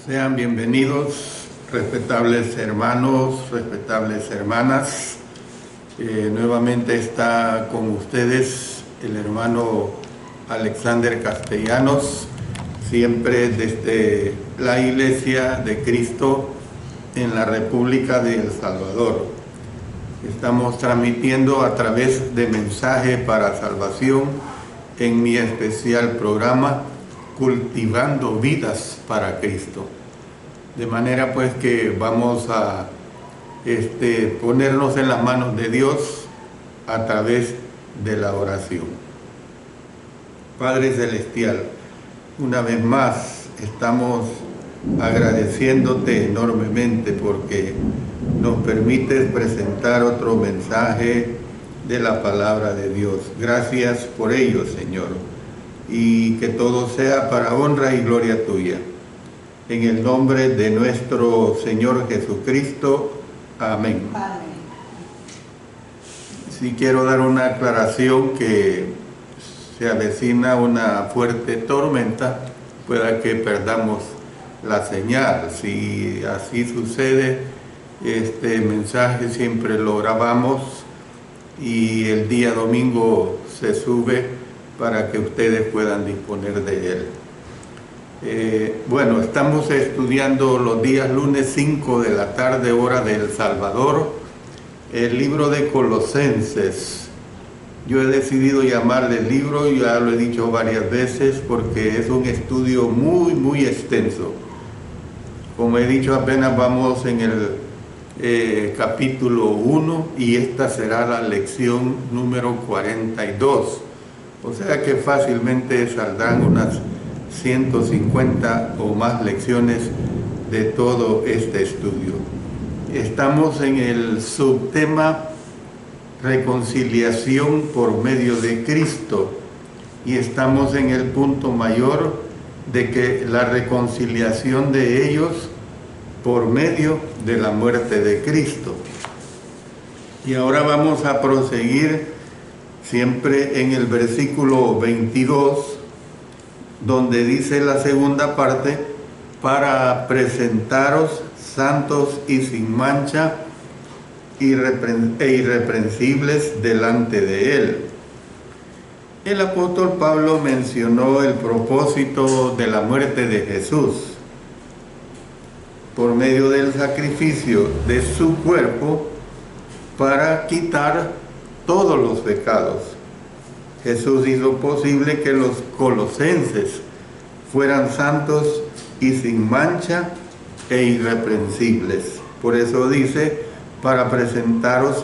Sean bienvenidos, respetables hermanos, respetables hermanas. Nuevamente está con ustedes el hermano Alexander Castellanos, siempre desde la Iglesia de Cristo en la República de El Salvador. Estamos transmitiendo a través de Mensaje para Salvación en mi especial programa Cultivando Vidas para Cristo. De manera pues que vamos a ponernos en las manos de Dios a través de la oración. Padre Celestial, una vez más estamos agradeciéndote enormemente porque nos permites presentar otro mensaje de la palabra de Dios. Gracias por ello, Señor, y que todo sea para honra y gloria tuya. En el nombre de nuestro Señor Jesucristo. Amén. Amén. Sí quiero dar una aclaración que se avecina una fuerte tormenta, pueda que perdamos la señal. Si así sucede, este mensaje siempre lo grabamos y el día domingo se sube para que ustedes puedan disponer de él. Bueno, estamos estudiando los días lunes 5 de la tarde, hora de El Salvador, el libro de Colosenses. Yo he decidido llamarle libro, ya lo he dicho varias veces, porque es un estudio muy extenso. Como he dicho, apenas vamos en el capítulo 1 y esta será la lección número 42. O sea que fácilmente saldrán unas 150 o más lecciones de todo este estudio. Estamos en el subtema reconciliación por medio de Cristo y estamos en el punto mayor de que la reconciliación de ellos por medio de la muerte de Cristo. Y ahora vamos a proseguir siempre en el versículo 22, donde dice la segunda parte, para presentaros santos y sin mancha e irreprensibles delante de Él. El apóstol Pablo mencionó el propósito de la muerte de Jesús por medio del sacrificio de su cuerpo para quitar todos los pecados. Jesús hizo posible que los colosenses fueran santos y sin mancha e irreprensibles. Por eso dice, para presentaros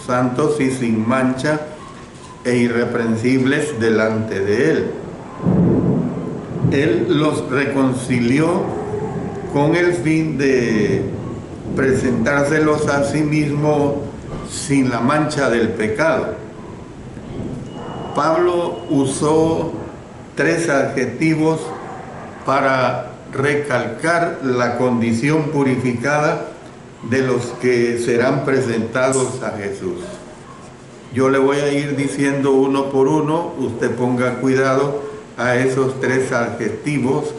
santos y sin mancha e irreprensibles delante de Él. Él los reconcilió con el fin de presentárselos a sí mismo sin la mancha del pecado. Pablo usó 3 adjetivos para recalcar la condición purificada de los que serán presentados a Jesús. Yo le voy a ir diciendo uno por uno, usted ponga cuidado a esos 3 adjetivos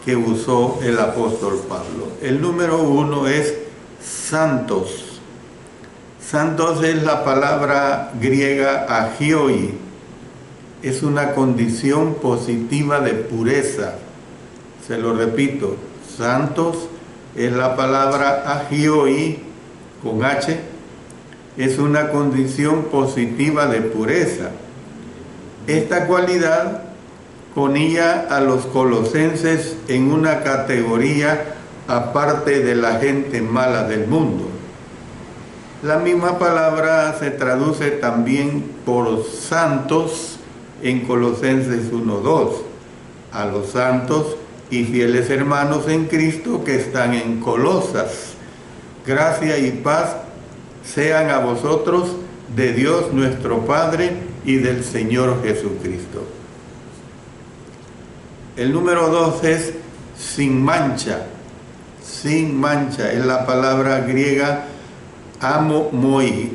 que usó el apóstol Pablo. El número 1 es santos. Santos es la palabra griega agioi. Es una condición positiva de pureza. Se lo repito, santos es la palabra agioi, con H, es una condición positiva de pureza. Esta cualidad ponía a los colosenses en una categoría aparte de la gente mala del mundo. La misma palabra se traduce también por santos en Colosenses 1:2, a los santos y fieles hermanos en Cristo que están en Colosas. Gracia y paz sean a vosotros de Dios nuestro Padre y del Señor Jesucristo. El número 2 es sin mancha. Sin mancha es la palabra griega amomoi.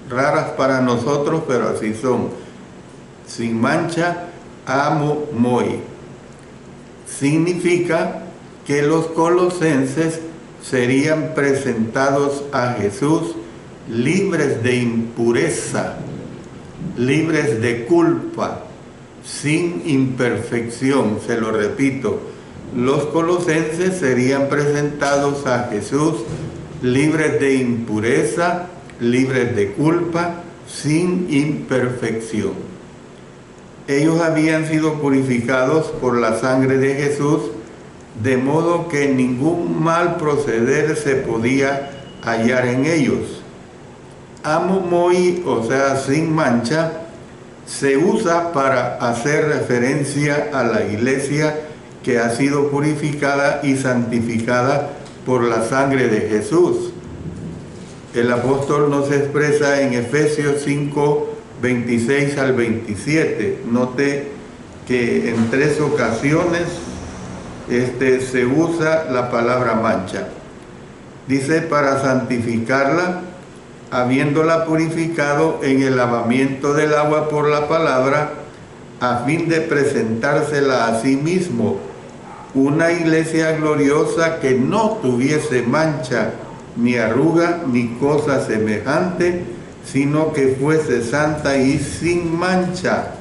Raras para nosotros, pero así son. Sin mancha, amomoi. Significa que los colosenses serían presentados a Jesús libres de impureza, libres de culpa, sin imperfección. Se lo repito, los colosenses serían presentados a Jesús libres de impureza, libres de culpa, sin imperfección. Ellos habían sido purificados por la sangre de Jesús, de modo que ningún mal proceder se podía hallar en ellos. Amomoi, o sea, sin mancha, se usa para hacer referencia a la iglesia que ha sido purificada y santificada por la sangre de Jesús. El apóstol nos expresa en Efesios 5, 26 al 27. Note que en 3 ocasiones se usa la palabra mancha. Dice, para santificarla, habiéndola purificado en el lavamiento del agua por la palabra, a fin de presentársela a sí mismo, una iglesia gloriosa que no tuviese mancha, ni arruga, ni cosa semejante, sino que fuese santa y sin mancha.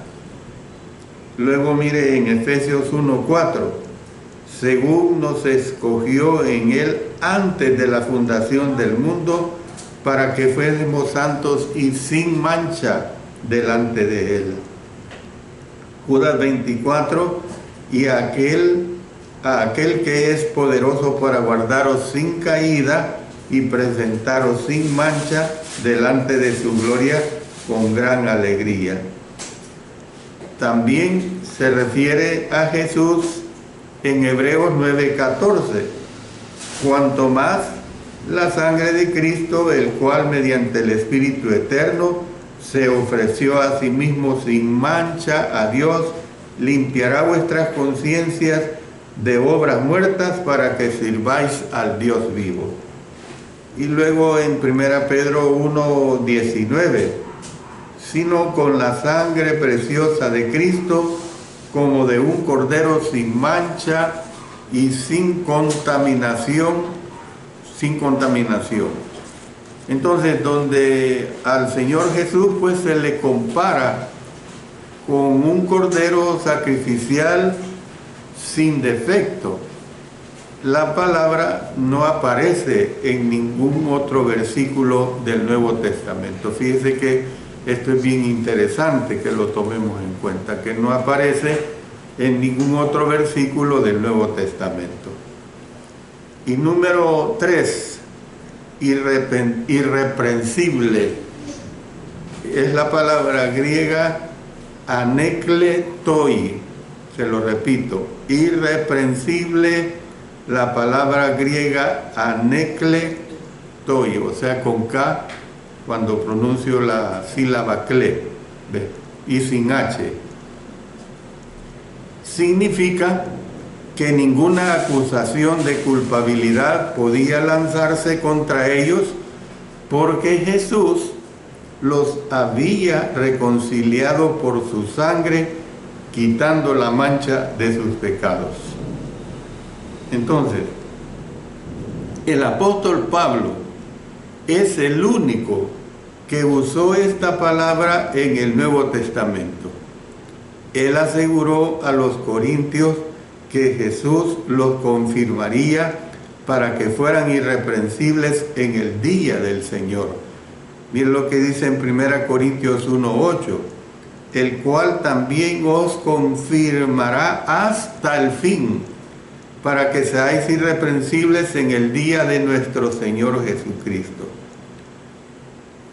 Luego mire en Efesios 1:4, según nos escogió en él antes de la fundación del mundo, para que fuésemos santos y sin mancha delante de él. Judas 24, y a aquel que es poderoso para guardaros sin caída y presentaros sin mancha delante de su gloria con gran alegría. También se refiere a Jesús en Hebreos 9:14, cuanto más la sangre de Cristo, el cual mediante el Espíritu Eterno se ofreció a sí mismo sin mancha a Dios, limpiará vuestras conciencias de obras muertas para que sirváis al Dios vivo. Y luego en 1 Pedro 1:19, sino con la sangre preciosa de Cristo, como de un cordero sin mancha y sin contaminación. Entonces, donde al Señor Jesús pues se le compara con un cordero sacrificial sin defecto, la palabra no aparece en ningún otro versículo del Nuevo Testamento. Fíjese que esto es bien interesante que lo tomemos en cuenta, que no aparece en ningún otro versículo del Nuevo Testamento. Y número 3, irreprensible, es la palabra griega anekletoi. Se lo repito, irreprensible, la palabra griega anekletoi, o sea, con K cuando pronuncio la sílaba cle, ¿ve? Y sin H. Significa que ninguna acusación de culpabilidad podía lanzarse contra ellos, porque Jesús los había reconciliado por su sangre, quitando la mancha de sus pecados. Entonces, el apóstol Pablo es el único que usó esta palabra en el Nuevo Testamento. Él aseguró a los corintios que Jesús los confirmaría para que fueran irreprensibles en el día del Señor. Miren lo que dice en 1 Corintios 1:8, el cual también os confirmará hasta el fin, para que seáis irreprensibles en el día de nuestro Señor Jesucristo.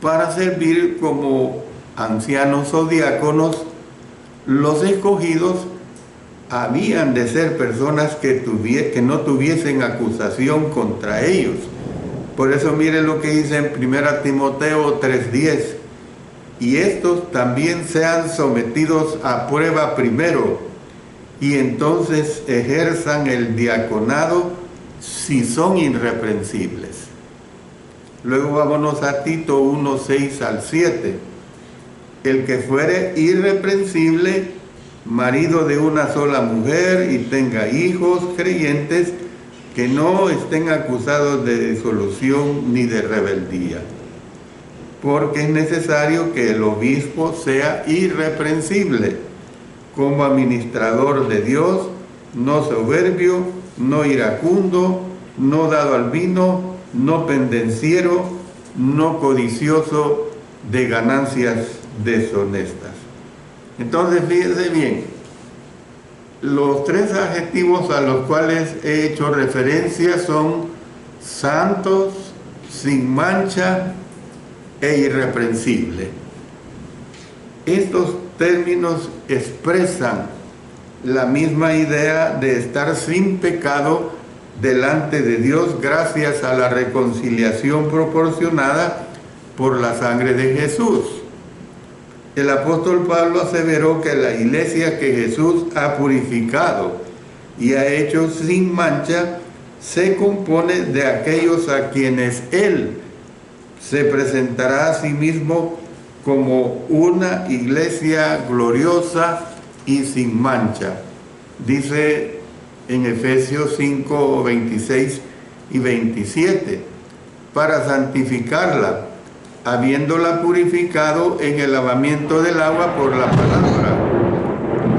Para servir como ancianos o diáconos, los escogidos habían de ser personas que no tuviesen acusación contra ellos. Por eso mire lo que dice en 1 Timoteo 3:10, y estos también sean sometidos a prueba primero, y entonces ejerzan el diaconado si son irreprensibles. Luego vámonos a Tito 1:6 al 7. El que fuere irreprensible, marido de una sola mujer, y tenga hijos creyentes, que no estén acusados de disolución ni de rebeldía, porque es necesario que el obispo sea irreprensible, como administrador de Dios, no soberbio, no iracundo, no dado al vino, no pendenciero, no codicioso de ganancias deshonestas. Entonces, fíjense bien, los tres adjetivos a los cuales he hecho referencia son santos, sin mancha e irreprensible. Estos términos expresan la misma idea de estar sin pecado delante de Dios gracias a la reconciliación proporcionada por la sangre de Jesús. El apóstol Pablo aseveró que la iglesia que Jesús ha purificado y ha hecho sin mancha se compone de aquellos a quienes Él se presentará a sí mismo como una iglesia gloriosa y sin mancha. Dice en Efesios 5, 26 y 27, para santificarla, habiéndola purificado en el lavamiento del agua por la palabra,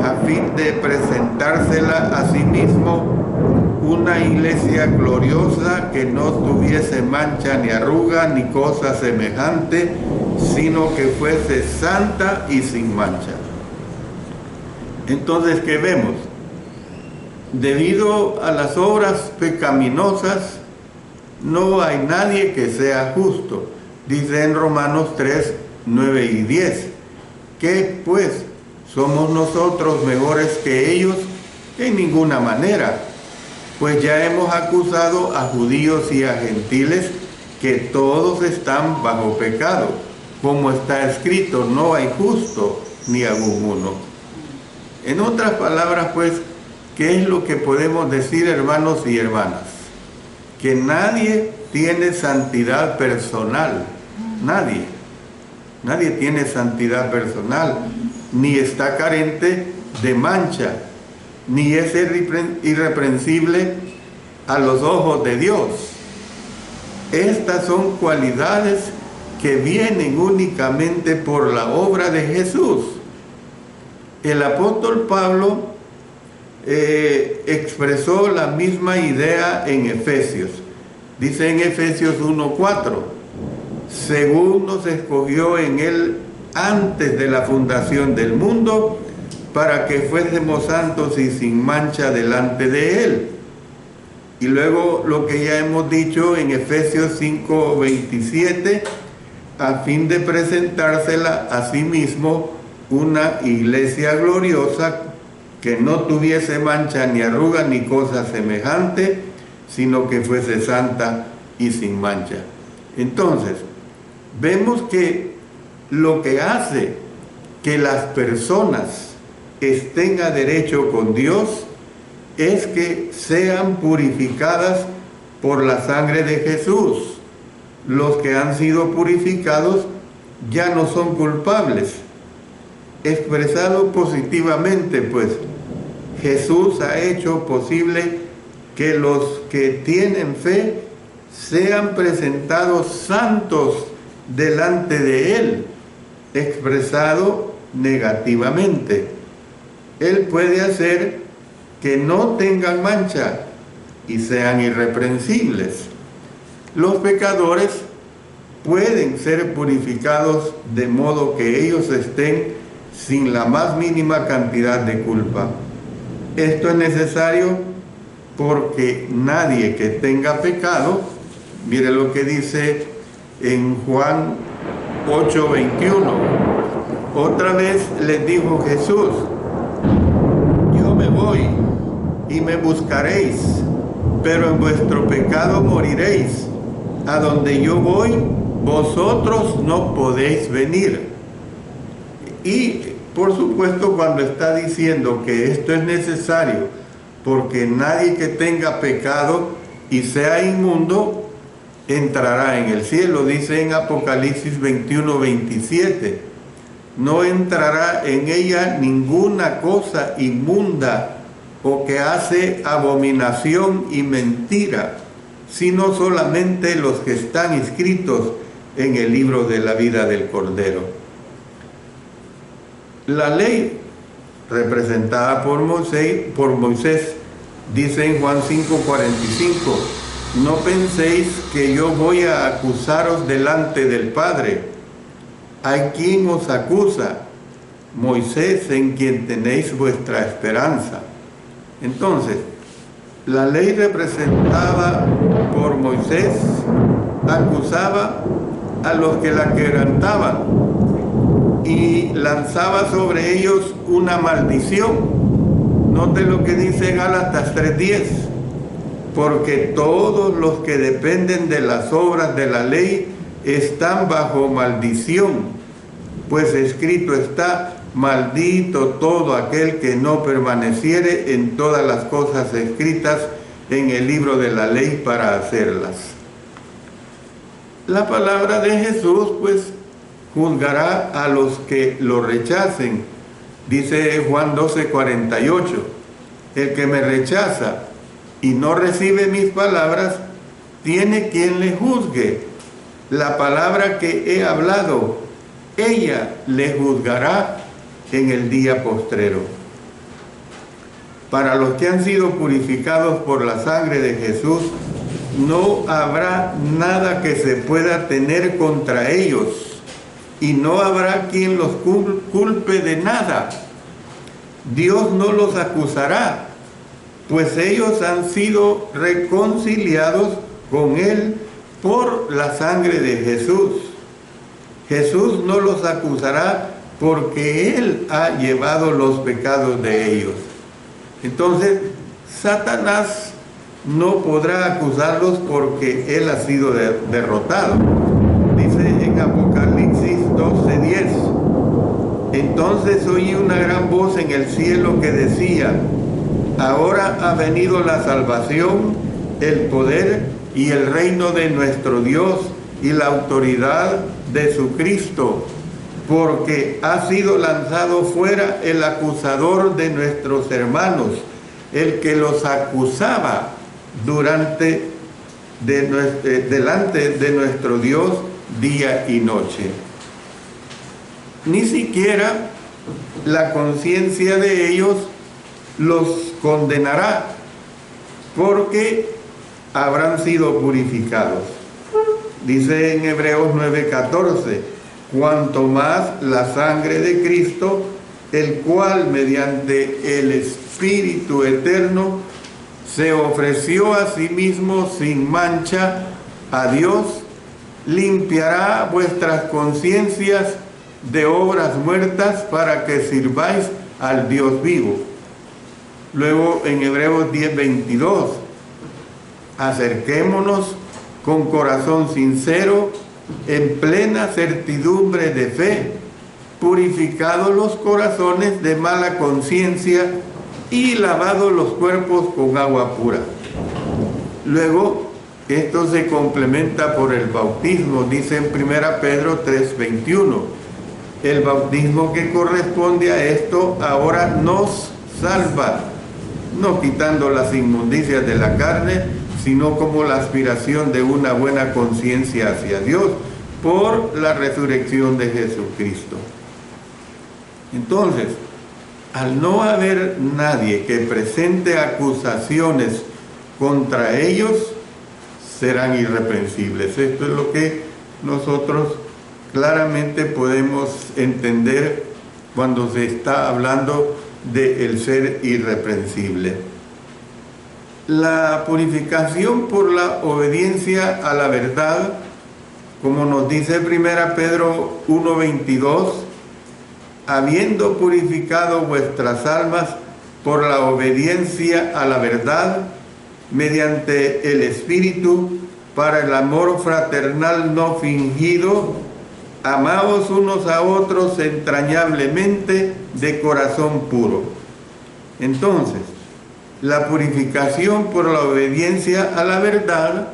a fin de presentársela a sí mismo una iglesia gloriosa que no tuviese mancha ni arruga ni cosa semejante, sino que fuese santa y sin mancha. Entonces, ¿qué vemos? Debido a las obras pecaminosas, no hay nadie que sea justo. Dice en Romanos 3, 9 y 10, ¿qué pues? ¿Somos nosotros mejores que ellos? En ninguna manera, pues ya hemos acusado a judíos y a gentiles que todos están bajo pecado. Como está escrito, no hay justo ni aun uno. En otras palabras, pues, ¿qué es lo que podemos decir, hermanos y hermanas? Que nadie tiene santidad personal. Nadie tiene santidad personal, ni está carente de mancha, ni es irreprensible a los ojos de Dios. Estas son cualidades que vienen únicamente por la obra de Jesús. El apóstol Pablo expresó la misma idea en Efesios. Dice en Efesios 1:4, según nos escogió en él antes de la fundación del mundo, para que fuésemos santos y sin mancha delante de él. Y luego lo que ya hemos dicho en Efesios 5:27, a fin de presentársela a sí mismo una iglesia gloriosa que no tuviese mancha ni arruga ni cosa semejante, sino que fuese santa y sin mancha. Entonces, vemos que lo que hace que las personas estén a derecho con Dios es que sean purificadas por la sangre de Jesús. Los que han sido purificados ya no son culpables. Expresado positivamente, pues, Jesús ha hecho posible que los que tienen fe sean presentados santos delante de Él. Expresado negativamente, Él puede hacer que no tengan mancha y sean irreprensibles. Los pecadores pueden ser purificados de modo que ellos estén sin la más mínima cantidad de culpa. Esto es necesario porque nadie que tenga pecado, mire lo que dice en Juan 8:21, otra vez les dijo Jesús, yo me voy y me buscaréis, pero en vuestro pecado moriréis. A donde yo voy, vosotros no podéis venir. Y por supuesto, cuando está diciendo que esto es necesario, porque nadie que tenga pecado y sea inmundo, entrará en el cielo. Dice en Apocalipsis 21:27, no entrará en ella ninguna cosa inmunda o que hace abominación y mentira, sino solamente los que están inscritos en el libro de la vida del Cordero. La ley representada por Moisés, dice en Juan 5:45, no penséis que yo voy a acusaros delante del Padre. Hay quien os acusa, Moisés, en quien tenéis vuestra esperanza. Entonces, la ley representada por Moisés acusaba a los que la quebrantaban y lanzaba sobre ellos una maldición. Note lo que dice Gálatas 3:10, porque todos los que dependen de las obras de la ley están bajo maldición, pues escrito está: maldito todo aquel que no permaneciere en todas las cosas escritas en el libro de la ley para hacerlas. La palabra de Jesús, pues, juzgará a los que lo rechacen. Dice Juan 12:48, el que me rechaza y no recibe mis palabras, tiene quien le juzgue. La palabra que he hablado, ella le juzgará en el día postrero. Para los que han sido purificados por la sangre de Jesús, no habrá nada que se pueda tener contra ellos, y no habrá quien los culpe de nada. Dios no los acusará, pues ellos han sido reconciliados con Él por la sangre de Jesús. Jesús no los acusará porque Él ha llevado los pecados de ellos. Entonces, Satanás no podrá acusarlos porque Él ha sido derrotado. Dice en Apocalipsis 12:10, entonces oí una gran voz en el cielo que decía: ahora ha venido la salvación, el poder y el reino de nuestro Dios y la autoridad de su Cristo, porque ha sido lanzado fuera el acusador de nuestros hermanos, el que los acusaba delante de nuestro Dios día y noche. Ni siquiera la conciencia de ellos los condenará, porque habrán sido purificados. Dice en Hebreos 9:14, cuanto más la sangre de Cristo, el cual mediante el Espíritu eterno se ofreció a sí mismo sin mancha a Dios, limpiará vuestras conciencias de obras muertas para que sirváis al Dios vivo. Luego en Hebreos 10:22, acerquémonos con corazón sincero, en plena certidumbre de fe, purificados los corazones de mala conciencia y lavados los cuerpos con agua pura. Luego, esto se complementa por el bautismo, dice en 1 Pedro 3:21. El bautismo que corresponde a esto ahora nos salva, no quitando las inmundicias de la carne, sino como la aspiración de una buena conciencia hacia Dios por la resurrección de Jesucristo. Entonces, al no haber nadie que presente acusaciones contra ellos, serán irreprensibles. Esto es lo que nosotros claramente podemos entender cuando se está hablando de el ser irreprensible. La purificación por la obediencia a la verdad, como nos dice 1 Pedro 1:22, habiendo purificado vuestras almas por la obediencia a la verdad, mediante el Espíritu, para el amor fraternal no fingido, amaos unos a otros entrañablemente de corazón puro. Entonces, la purificación por la obediencia a la verdad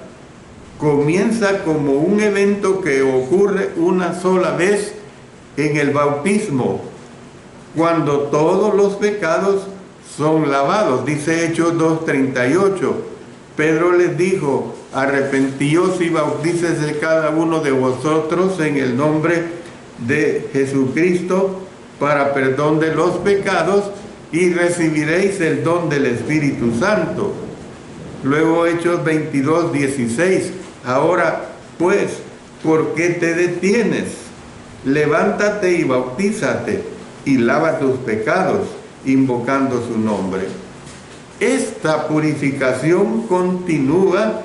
comienza como un evento que ocurre una sola vez en el bautismo, cuando todos los pecados son lavados. Dice Hechos 2:38. Pedro les dijo: arrepentíos y bautícese cada uno de vosotros en el nombre de Jesucristo para perdón de los pecados y recibiréis el don del Espíritu Santo. Luego Hechos 22:16. Ahora pues, ¿por qué te detienes? Levántate y bautízate y lava tus pecados, invocando su nombre. Esta purificación continúa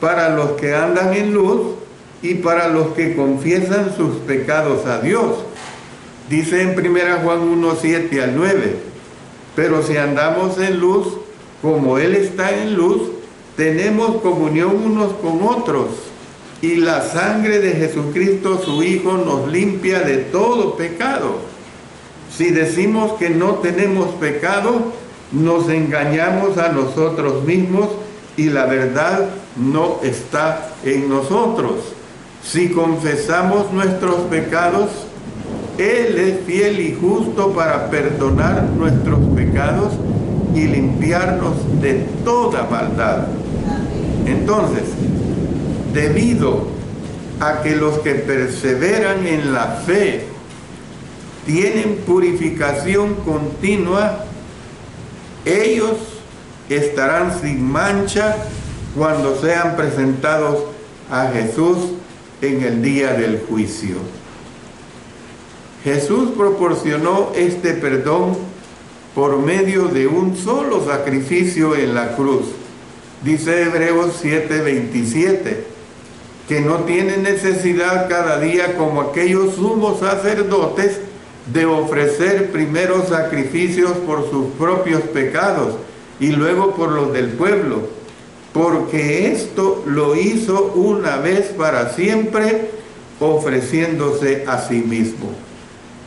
para los que andan en luz y para los que confiesan sus pecados a Dios. Dice en 1 Juan 1:7 al 9, pero si andamos en luz, como Él está en luz, tenemos comunión unos con otros, y la sangre de Jesucristo, su Hijo, nos limpia de todo pecado. Si decimos que no tenemos pecado, nos engañamos a nosotros mismos y la verdad no está en nosotros. Si confesamos nuestros pecados, Él es fiel y justo para perdonar nuestros pecados y limpiarnos de toda maldad. Entonces, debido a que los que perseveran en la fe tienen purificación continua, ellos estarán sin mancha cuando sean presentados a Jesús en el día del juicio. Jesús proporcionó este perdón por medio de un solo sacrificio en la cruz. Dice Hebreos 7:27, que no tiene necesidad cada día, como aquellos sumos sacerdotes, de ofrecer primero sacrificios por sus propios pecados y luego por los del pueblo, porque esto lo hizo una vez para siempre, ofreciéndose a sí mismo.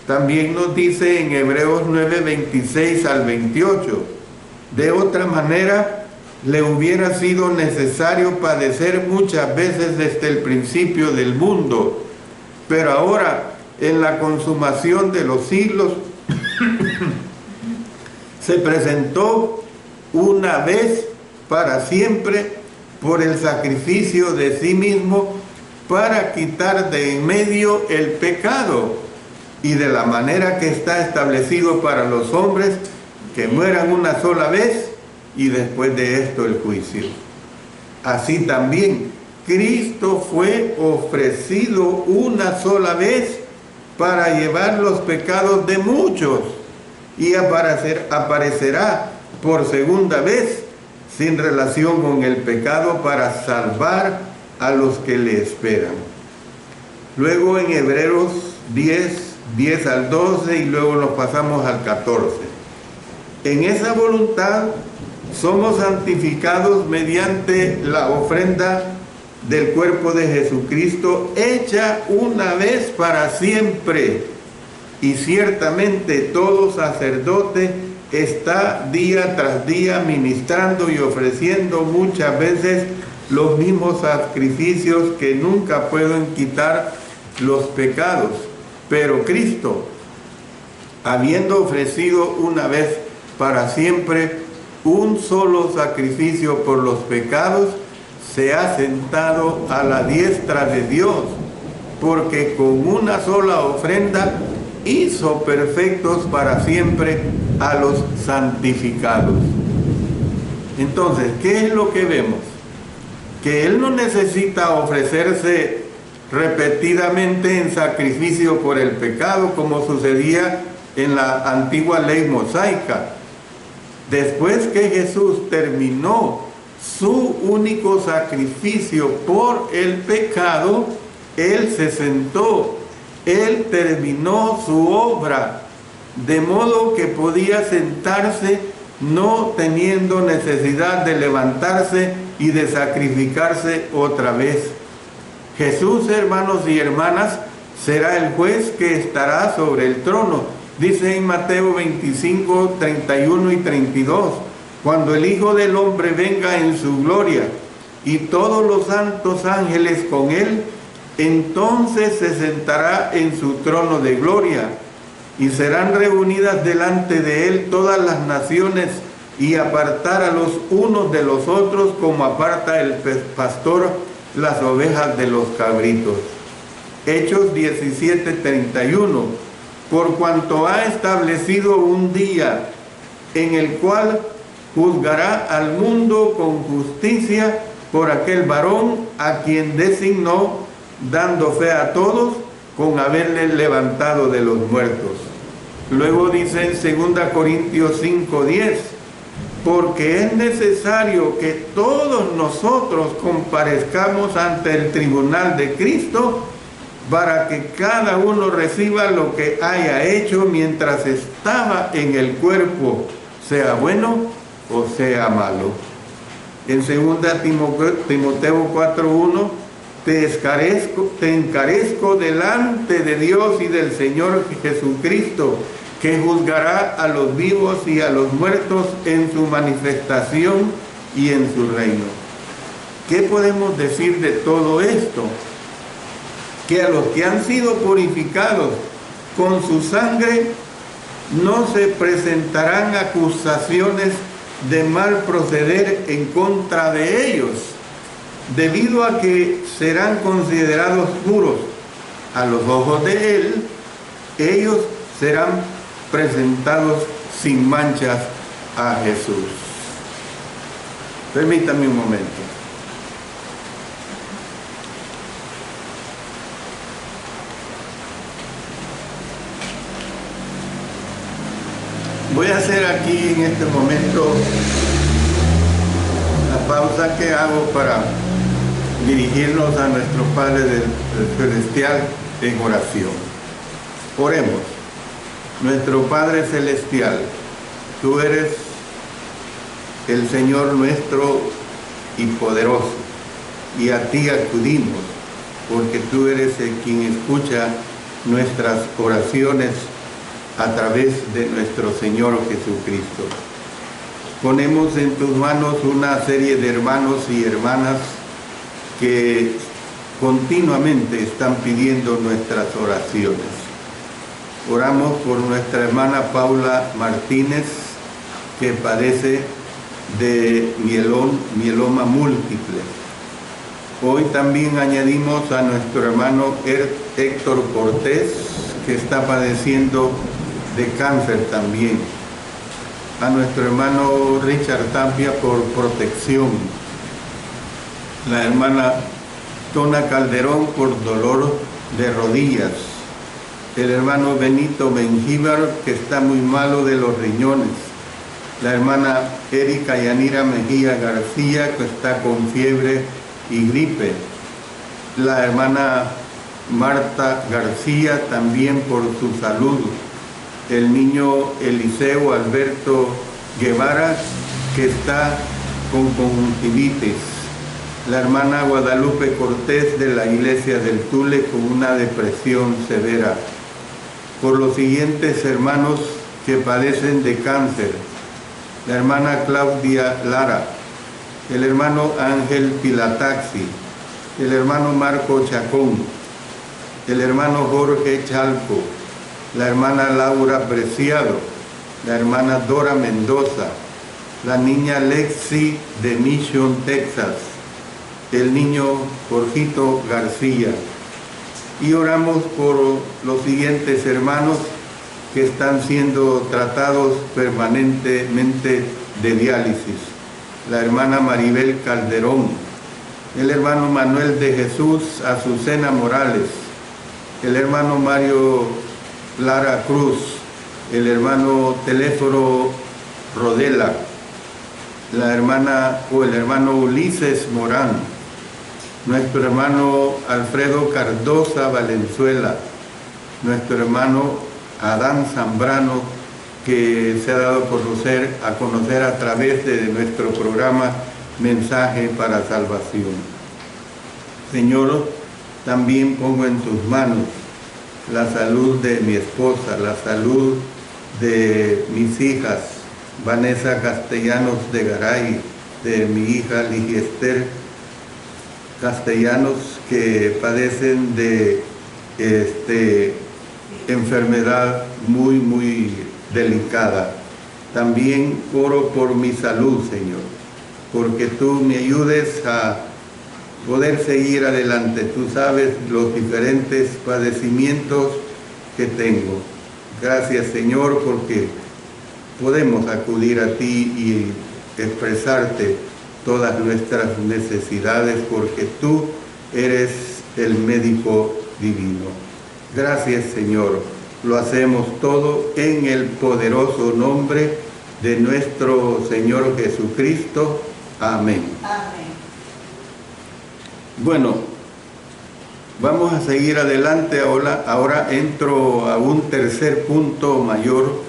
También nos dice en Hebreos 9:26 al 28, de otra manera le hubiera sido necesario padecer muchas veces desde el principio del mundo, pero ahora, en la consumación de los siglos, se presentó una vez para siempre por el sacrificio de sí mismo para quitar de en medio el pecado, y de la manera que está establecido para los hombres, que mueran una sola vez y después de esto el juicio. Así también Cristo fue ofrecido una sola vez para llevar los pecados de muchos, y aparecerá por segunda vez sin relación con el pecado para salvar a los que le esperan. Luego en Hebreos 10 al 12 y luego nos pasamos al 14. En esa voluntad somos santificados mediante la ofrenda del cuerpo de Jesucristo, hecha una vez para siempre. Y ciertamente todo sacerdote está día tras día ministrando y ofreciendo muchas veces los mismos sacrificios que nunca pueden quitar los pecados. Pero Cristo, habiendo ofrecido una vez para siempre un solo sacrificio por los pecados, se ha sentado a la diestra de Dios, porque con una sola ofrenda hizo perfectos para siempre a los santificados. Entonces, ¿qué es lo que vemos? Que Él no necesita ofrecerse repetidamente en sacrificio por el pecado, como sucedía en la antigua ley mosaica. Después que Jesús terminó su único sacrificio por el pecado, Él se sentó, Él terminó su obra, de modo que podía sentarse no teniendo necesidad de levantarse y de sacrificarse otra vez. Jesús, hermanos y hermanas, será el juez que estará sobre el trono. Dice en Mateo 25, 31 y 32, cuando el Hijo del Hombre venga en su gloria y todos los santos ángeles con él, entonces se sentará en su trono de gloria y serán reunidas delante de él todas las naciones, y apartar a los unos de los otros como aparta el pastor las ovejas de los cabritos. Hechos 17:31. Por cuanto ha establecido un día en el cual juzgará al mundo con justicia por aquel varón a quien designó, dando fe a todos con haberle levantado de los muertos. Luego dice en 2 Corintios 5:10, porque es necesario que todos nosotros comparezcamos ante el tribunal de Cristo, para que cada uno reciba lo que haya hecho mientras estaba en el cuerpo, sea bueno o sea malo. En 2 Timoteo 4:1, te encarezco delante de Dios y del Señor Jesucristo, que juzgará a los vivos y a los muertos en su manifestación y en su reino. ¿Qué podemos decir de todo esto? Que a los que han sido purificados con su sangre no se presentarán acusaciones de mal proceder en contra de ellos, debido a que serán considerados puros a los ojos de él. Ellos serán presentados sin manchas a Jesús. Permítame un momento. Voy a hacer aquí en este momento la pausa que hago para dirigirnos a nuestro Padre del Celestial en oración. Oremos. Nuestro Padre Celestial, tú eres el Señor nuestro y poderoso, y a ti acudimos, porque tú eres el quien escucha nuestras oraciones a través de nuestro Señor Jesucristo. Ponemos en tus manos una serie de hermanos y hermanas que continuamente están pidiendo nuestras oraciones. Oramos por nuestra hermana Paula Martínez, que padece de mieloma múltiple. Hoy también añadimos a nuestro hermano Héctor Cortés, que está padeciendo de cáncer también. A nuestro hermano Richard Tapia por protección. La hermana Tona Calderón por dolor de rodillas. El hermano Benito Mengíbar, que está muy malo de los riñones. La hermana Erika Yanira Mejía García, que está con fiebre y gripe. La hermana Marta García, también por su salud. El niño Eliseo Alberto Guevara, que está con conjuntivitis. La hermana Guadalupe Cortés de la iglesia del Tule con una depresión severa. Por los siguientes hermanos que padecen de cáncer: la hermana Claudia Lara, el hermano Ángel Pilataxi, el hermano Marco Chacón, el hermano Jorge Chalco, la hermana Laura Preciado, la hermana Dora Mendoza, la niña Lexi de Mission, Texas, el niño Jorgito García. Y oramos por los siguientes hermanos que están siendo tratados permanentemente de diálisis: la hermana Maribel Calderón, el hermano Manuel de Jesús Azucena Morales, el hermano Mario Lara Cruz, el hermano Teléforo Rodela, la hermana o el hermano Ulises Morán, nuestro hermano Alfredo Cardosa Valenzuela, nuestro hermano Adán Zambrano, que se ha dado a conocer a través de nuestro programa Mensaje para Salvación. Señor, también pongo en tus manos la salud de mi esposa, la salud de mis hijas, Vanessa Castellanos de Garay, de mi hija Ligiester Castellanos, que padecen de enfermedad muy delicada. También oro por mi salud, Señor, porque tú me ayudes a poder seguir adelante. Tú sabes los diferentes padecimientos que tengo. Gracias, Señor, porque podemos acudir a ti y expresarte todas nuestras necesidades, porque tú eres el médico divino. Gracias, Señor. Lo hacemos todo en el poderoso nombre de nuestro Señor Jesucristo. Amén. Amén. Bueno, vamos a seguir adelante. Ahora entro a un tercer punto mayor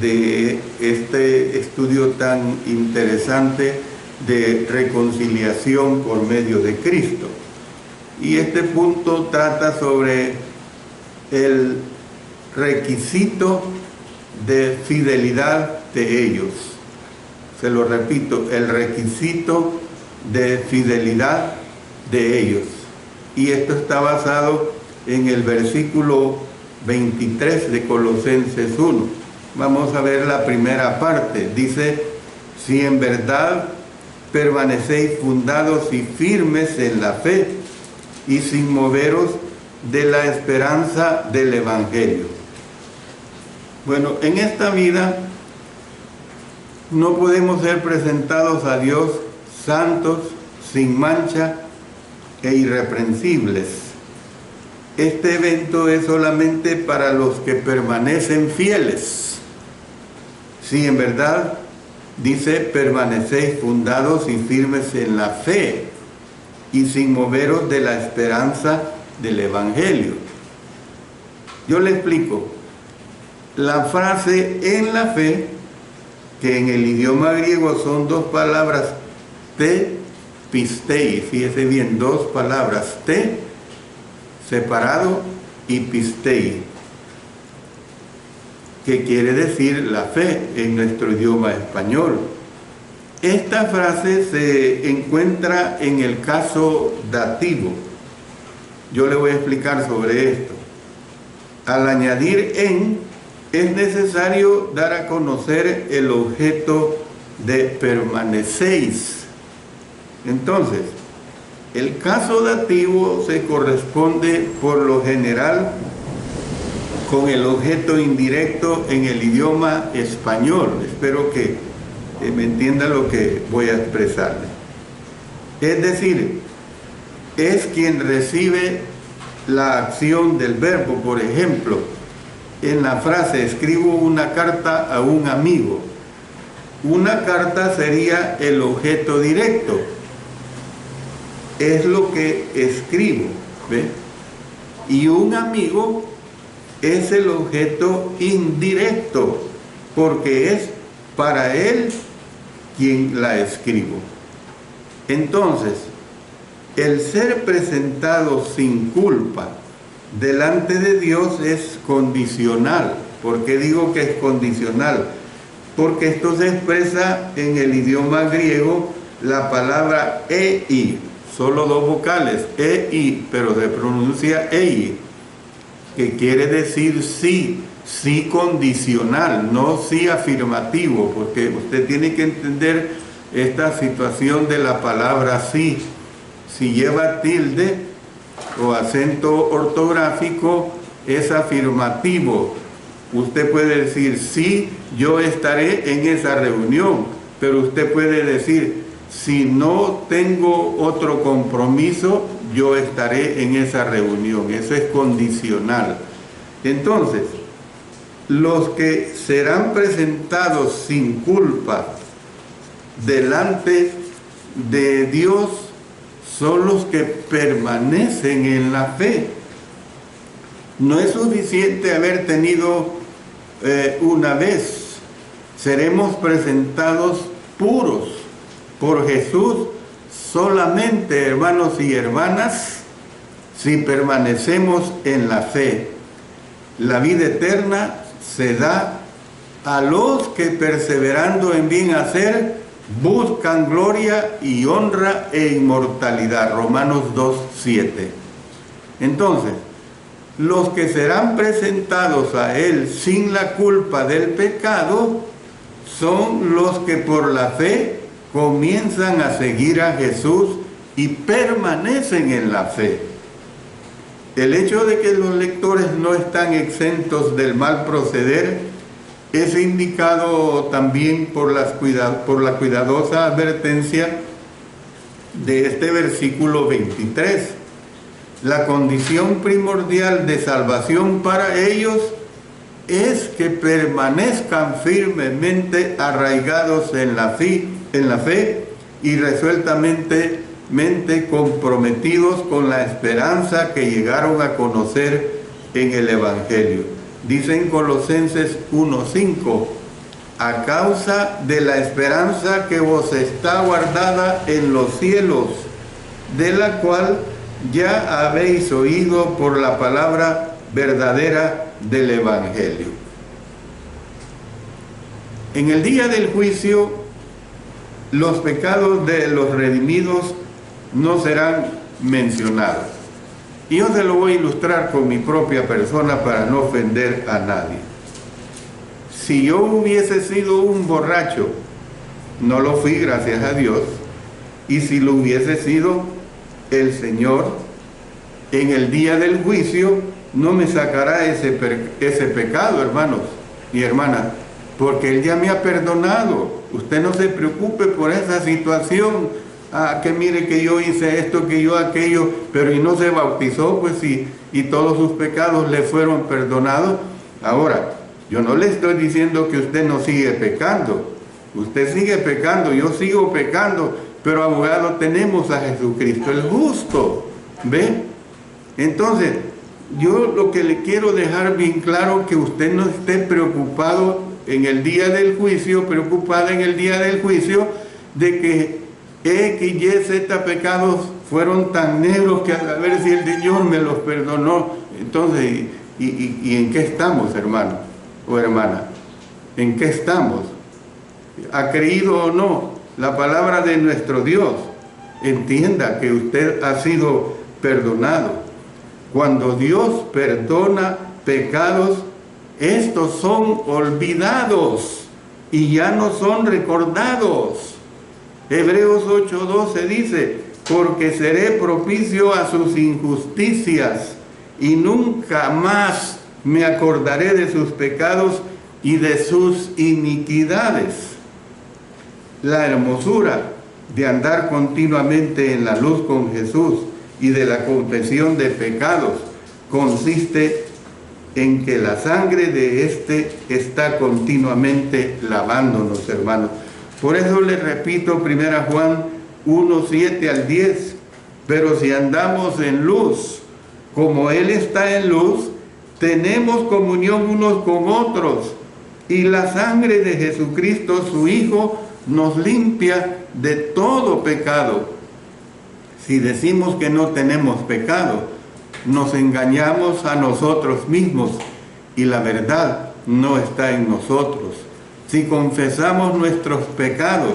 de este estudio tan interesante de reconciliación por medio de Cristo. Y este punto trata sobre el requisito de fidelidad de ellos. Se lo repito, el requisito de fidelidad de ellos. Y esto está basado en el versículo 23 de Colosenses 1. Vamos a ver la primera parte. Dice: si en verdad permanecéis fundados y firmes en la fe y sin moveros de la esperanza del Evangelio. Bueno, en esta vida no podemos ser presentados a Dios santos, sin mancha e irreprensibles. Este evento es solamente para los que permanecen fieles. Si en verdad, dice, permanecéis fundados y firmes en la fe y sin moveros de la esperanza del Evangelio. Yo le explico. La frase en la fe, que en el idioma griego son dos palabras, te, pistei, fíjese bien, dos palabras, te, separado, y pistei, que quiere decir la fe en nuestro idioma español. Esta frase se encuentra en el caso dativo. Yo le voy a explicar sobre esto. Al añadir en, es necesario dar a conocer el objeto de permanecéis. Entonces, el caso dativo se corresponde por lo general con el objeto indirecto en el idioma español. Espero que me entienda lo que voy a expresarle. Es decir, es quien recibe la acción del verbo. Por ejemplo, en la frase escribo una carta a un amigo. Una carta sería el objeto directo. Es lo que escribo, ¿ve? Y un amigo es el objeto indirecto, porque es para él quien la escribo. Entonces, el ser presentado sin culpa delante de Dios es condicional. ¿Por qué digo que es condicional? Porque esto se expresa en el idioma griego la palabra ei, solo dos vocales, ei, pero se pronuncia ei, que quiere decir sí, sí condicional, no sí afirmativo, porque usted tiene que entender esta situación de la palabra sí. Si lleva tilde o acento ortográfico, es afirmativo. Usted puede decir, sí, yo estaré en esa reunión, pero usted puede decir, si no tengo otro compromiso, yo estaré en esa reunión. Eso es condicional. Entonces, los que serán presentados sin culpa delante de Dios son los que permanecen en la fe. No es suficiente haber tenido una vez. Seremos presentados puros por Jesús solamente, hermanos y hermanas, si permanecemos en la fe. La vida eterna se da a los que, perseverando en bien hacer, buscan gloria y honra e inmortalidad. Romanos 2:7. Entonces, los que serán presentados a Él sin la culpa del pecado son los que por la fe comienzan a seguir a Jesús y permanecen en la fe. El hecho de que los lectores no están exentos del mal proceder es indicado también por la cuidadosa advertencia de este versículo 23. La condición primordial de salvación para ellos es que permanezcan firmemente arraigados en la fe y resueltamente comprometidos con la esperanza que llegaron a conocer en el Evangelio. Dice en Colosenses 1:5, a causa de la esperanza que vos está guardada en los cielos, de la cual ya habéis oído por la palabra verdadera del Evangelio. En el día del juicio, los pecados de los redimidos no serán mencionados. Y yo se lo voy a ilustrar con mi propia persona para no ofender a nadie. Si yo hubiese sido un borracho, no lo fui, gracias a Dios, y si lo hubiese sido, el Señor en el día del juicio no me sacará ese pecado, hermanos y hermanas, porque Él ya me ha perdonado. Usted no se preocupe por esa situación. Que mire que yo hice esto, que yo aquello, pero y no se bautizó, pues sí, y todos sus pecados le fueron perdonados. Ahora, yo no le estoy diciendo que usted no sigue pecando. Usted sigue pecando, yo sigo pecando, pero abogado tenemos a Jesucristo el justo. ¿Ve? Entonces, yo lo que le quiero dejar bien claro, que usted no esté preocupado en el día del juicio, preocupada en el día del juicio, de que X, Y, Z pecados fueron tan negros que a ver si el Señor me los perdonó. Entonces, ¿y en qué estamos, hermano o hermana? ¿En qué estamos? ¿Ha creído o no la palabra de nuestro Dios? Entienda que usted ha sido perdonado. Cuando Dios perdona pecados, estos son olvidados y ya no son recordados. Hebreos 8:12 dice, porque seré propicio a sus injusticias y nunca más me acordaré de sus pecados y de sus iniquidades. La hermosura de andar continuamente en la luz con Jesús y de la confesión de pecados consiste en que la sangre de éste está continuamente lavándonos, hermanos. Por eso les repito 1 Juan 1:7 al 10, pero si andamos en luz, como Él está en luz, tenemos comunión unos con otros, y la sangre de Jesucristo, su Hijo, nos limpia de todo pecado. Si decimos que no tenemos pecado, nos engañamos a nosotros mismos, y la verdad no está en nosotros. Si confesamos nuestros pecados,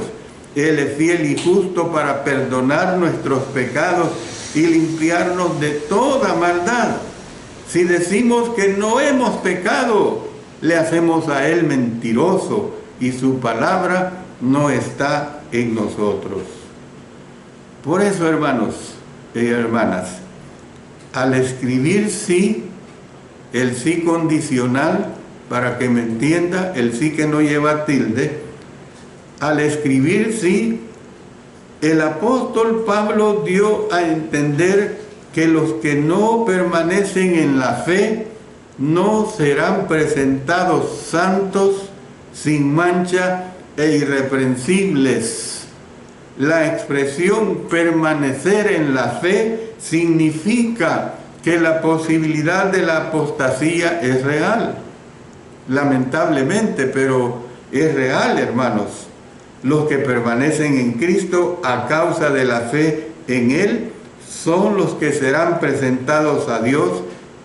Él es fiel y justo para perdonar nuestros pecados y limpiarnos de toda maldad. Si decimos que no hemos pecado, le hacemos a Él mentiroso y su palabra no está en nosotros. Por eso, hermanos y hermanas, al escribir sí, el sí condicional, para que me entienda, el sí que no lleva tilde, al escribir sí, el apóstol Pablo dio a entender que los que no permanecen en la fe no serán presentados santos, sin mancha e irreprensibles. La expresión permanecer en la fe significa que la posibilidad de la apostasía es real. Lamentablemente, pero es real, hermanos. Los que permanecen en Cristo a causa de la fe en Él son los que serán presentados a Dios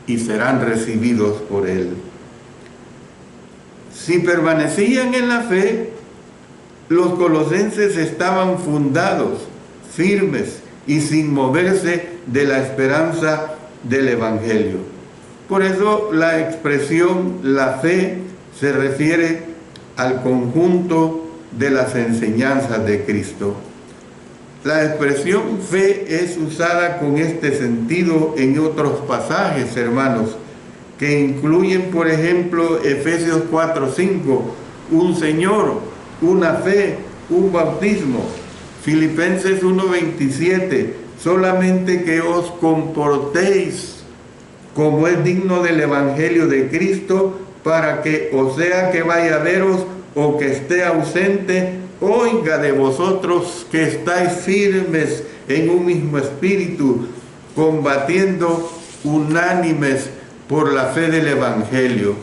y serán recibidos por Él. Si permanecían en la fe, los colosenses estaban fundados, firmes y sin moverse de la esperanza del Evangelio. Por eso la expresión la fe se refiere al conjunto de las enseñanzas de Cristo. La expresión fe es usada con este sentido en otros pasajes, hermanos, que incluyen, por ejemplo, Efesios 4:5, un Señor, una fe, un bautismo. Filipenses 1:27, solamente que os comportéis como es digno del Evangelio de Cristo, para que, o sea que vaya a veros o que esté ausente, oiga de vosotros que estáis firmes en un mismo espíritu, combatiendo unánimes por la fe del Evangelio.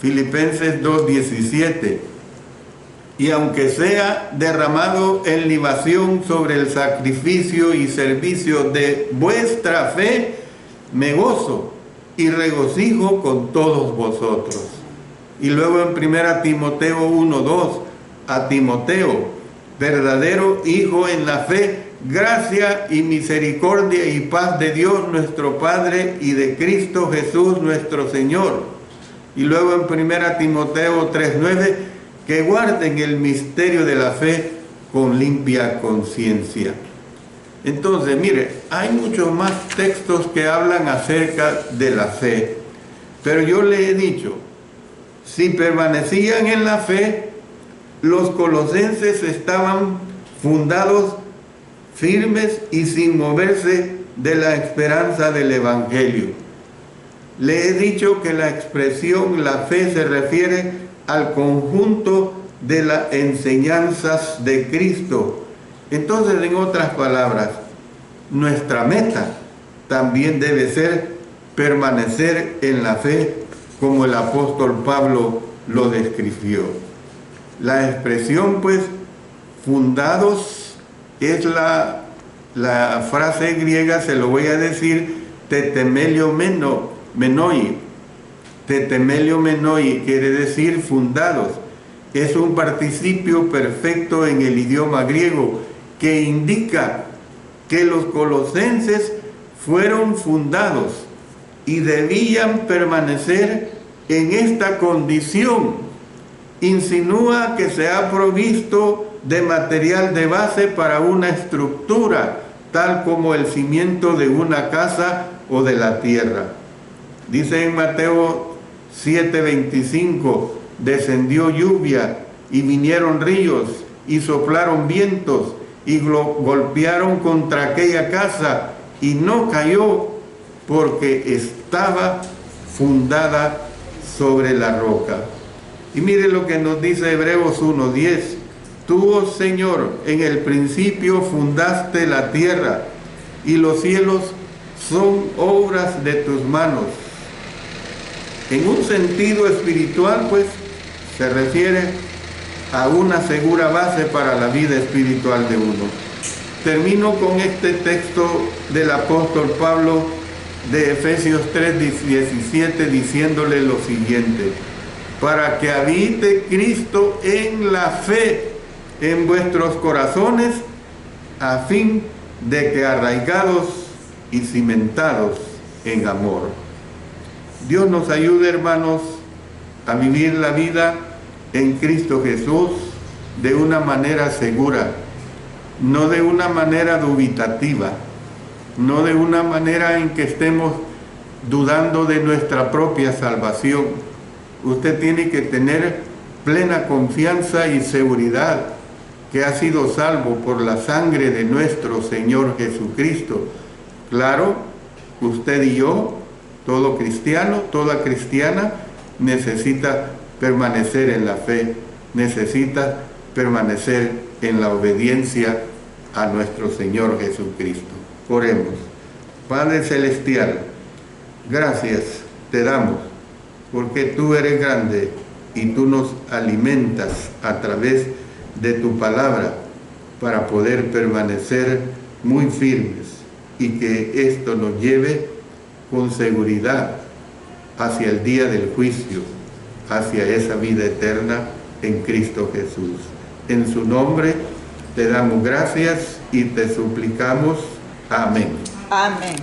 Filipenses 2:17. Y aunque sea derramado en libación sobre el sacrificio y servicio de vuestra fe, me gozo y regocijo con todos vosotros. Y luego en 1 Timoteo 1:2, a Timoteo, verdadero hijo en la fe, gracia y misericordia y paz de Dios nuestro Padre y de Cristo Jesús nuestro Señor. Y luego en 1 Timoteo 3:9, que guarden el misterio de la fe con limpia conciencia. Entonces, mire, hay muchos más textos que hablan acerca de la fe, pero yo le he dicho, si permanecían en la fe, los colosenses estaban fundados, firmes y sin moverse de la esperanza del Evangelio. Le he dicho que la expresión la fe se refiere al conjunto de las enseñanzas de Cristo. Entonces, en otras palabras, nuestra meta también debe ser permanecer en la fe como el apóstol Pablo lo describió. La expresión, pues, fundados es la frase griega, se lo voy a decir, tetemelio menoi. Tetemelio menoi quiere decir fundados. Es un participio perfecto en el idioma griego que indica que los colosenses fueron fundados y debían permanecer en esta condición. Insinúa que se ha provisto de material de base para una estructura, tal como el cimiento de una casa o de la tierra. Dice en Mateo 7:25, descendió lluvia y vinieron ríos y soplaron vientos y golpearon contra aquella casa y no cayó porque estaba fundada sobre la roca. Y mire lo que nos dice Hebreos 1:10, tú, oh Señor, en el principio fundaste la tierra y los cielos son obras de tus manos. En un sentido espiritual, pues, se refiere a una segura base para la vida espiritual de uno. Termino con este texto del apóstol Pablo de Efesios 3:17 diciéndole lo siguiente: para que habite Cristo en la fe en vuestros corazones, a fin de que arraigados y cimentados en amor. Dios nos ayude, hermanos, a vivir la vida en Cristo Jesús de una manera segura, no de una manera dubitativa, no de una manera en que estemos dudando de nuestra propia salvación. Usted tiene que tener plena confianza y seguridad que ha sido salvo por la sangre de nuestro Señor Jesucristo. Claro, usted y yo, todo cristiano, toda cristiana, necesita permanecer en la fe, necesita permanecer en la obediencia a nuestro Señor Jesucristo. Oremos. Padre Celestial, gracias te damos porque tú eres grande y tú nos alimentas a través de tu palabra para poder permanecer muy firmes y que esto nos lleve con seguridad hacia el día del juicio, hacia esa vida eterna en Cristo Jesús. En su nombre te damos gracias y te suplicamos. Amén. Amén.